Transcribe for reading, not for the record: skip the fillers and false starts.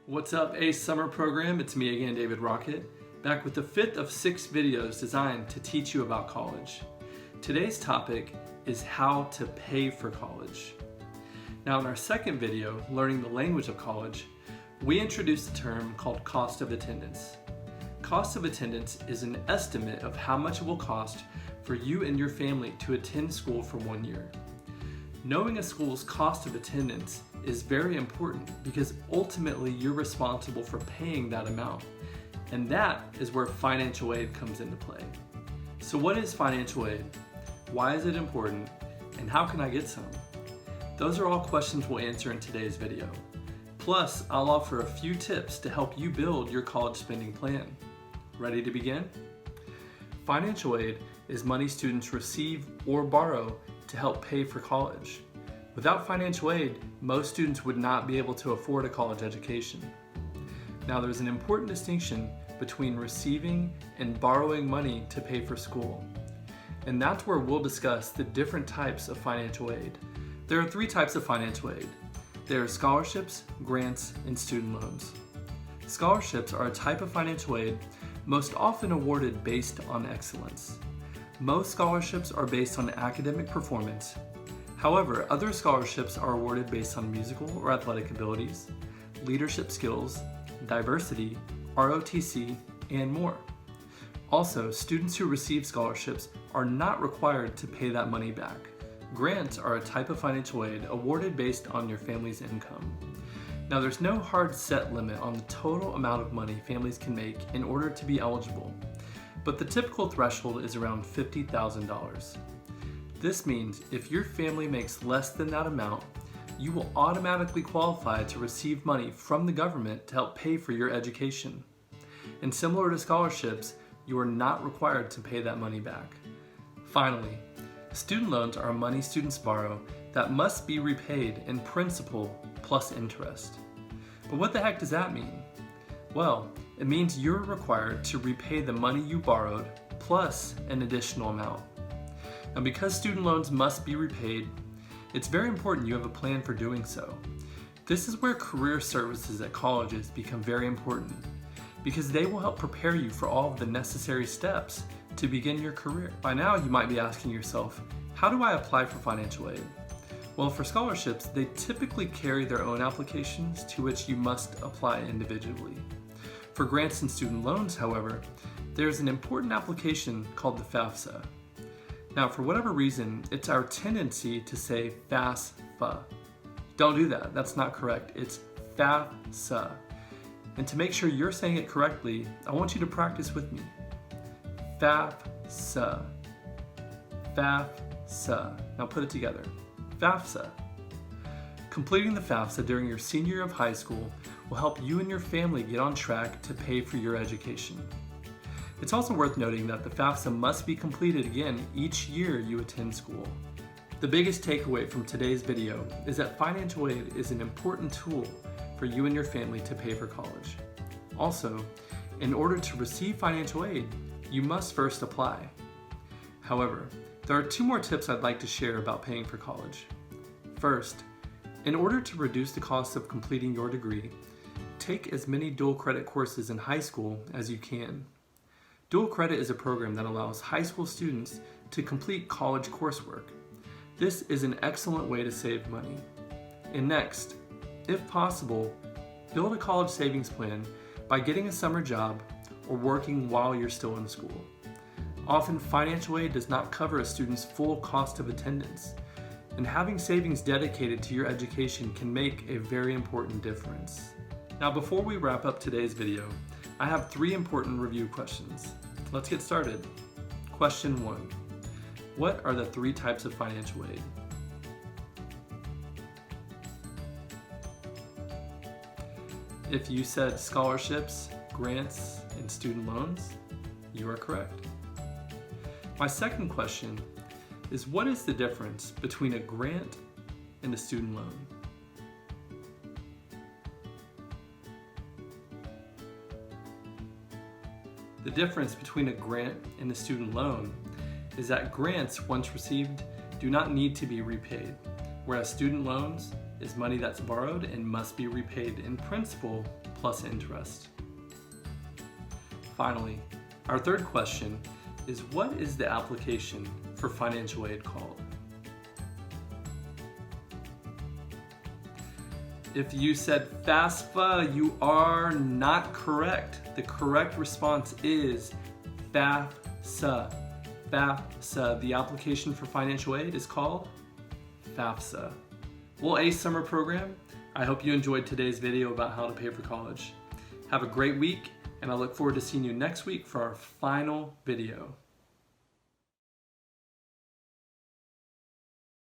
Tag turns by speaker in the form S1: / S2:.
S1: What's up, ACE Summer Program? It's me again, David Rocket, back with the fifth of 6 videos designed to teach you about college. Today's topic is how to pay for college. Now in our second video, learning the language of college, we introduced a term called cost of attendance. Cost of attendance is an estimate of how much it will cost for you and your family to attend school for 1 year. Knowing a school's cost of attendance is very important because ultimately you're responsible for paying that amount. And that is where financial aid comes into play. So what is financial aid? Why is it important? And how can I get some? Those are all questions we'll answer in today's video. Plus, I'll offer a few tips to help you build your college spending plan. Ready to begin? Financial aid is money students receive or borrow to help pay for college. Without financial aid, most students would not be able to afford a college education. Now, there's an important distinction between receiving and borrowing money to pay for school. And that's where we'll discuss the different types of financial aid. There are 3 types of financial aid. There are scholarships, grants, and student loans. Scholarships are a type of financial aid most often awarded based on excellence. Most scholarships are based on academic performance. However, other scholarships are awarded based on musical or athletic abilities, leadership skills, diversity, ROTC, and more. Also, students who receive scholarships are not required to pay that money back. Grants are a type of financial aid awarded based on your family's income. Now, there's no hard set limit on the total amount of money families can make in order to be eligible, but the typical threshold is around $50,000. This means if your family makes less than that amount, you will automatically qualify to receive money from the government to help pay for your education. And similar to scholarships, you are not required to pay that money back. Finally, student loans are money students borrow that must be repaid in principal plus interest. But what the heck does that mean? Well, it means you're required to repay the money you borrowed plus an additional amount. Now, because student loans must be repaid, it's very important you have a plan for doing so. This is where career services at colleges become very important because they will help prepare you for all of the necessary steps to begin your career. By now, you might be asking yourself, how do I apply for financial aid? Well, for scholarships, they typically carry their own applications to which you must apply individually. For grants and student loans, however, there's an important application called the FAFSA. Now, for whatever reason, it's our tendency to say FAFSA. Don't do that, that's not correct. It's FAFSA. And to make sure you're saying it correctly, I want you to practice with me. FAFSA. FAFSA. Now put it together. FAFSA. Completing the FAFSA during your senior year of high school will help you and your family get on track to pay for your education. It's also worth noting that the FAFSA must be completed again each year you attend school. The biggest takeaway from today's video is that financial aid is an important tool for you and your family to pay for college. Also, in order to receive financial aid, you must first apply. However, there are 2 more tips I'd like to share about paying for college. First, in order to reduce the cost of completing your degree, take as many dual credit courses in high school as you can. Dual credit is a program that allows high school students to complete college coursework. This is an excellent way to save money. And next, if possible, build a college savings plan by getting a summer job or working while you're still in school. Often, financial aid does not cover a student's full cost of attendance, and having savings dedicated to your education can make a very important difference. Now, before we wrap up today's video, I have 3 important review questions. Let's get started. Question 1. What are the 3 types of financial aid? If you said scholarships, grants, and student loans, you are correct. My second question is, what is the difference between a grant and a student loan? The difference between a grant and a student loan is that grants, once received, do not need to be repaid, whereas student loans is money that's borrowed and must be repaid in principal plus interest. Finally, our third question is, what is the application for financial aid called? If you said FAFSA, you are not correct. The correct response is FAFSA. FAFSA. The application for financial aid is called FAFSA. Well, ACE Summer Program, I hope you enjoyed today's video about how to pay for college. Have a great week, and I look forward to seeing you next week for our final video.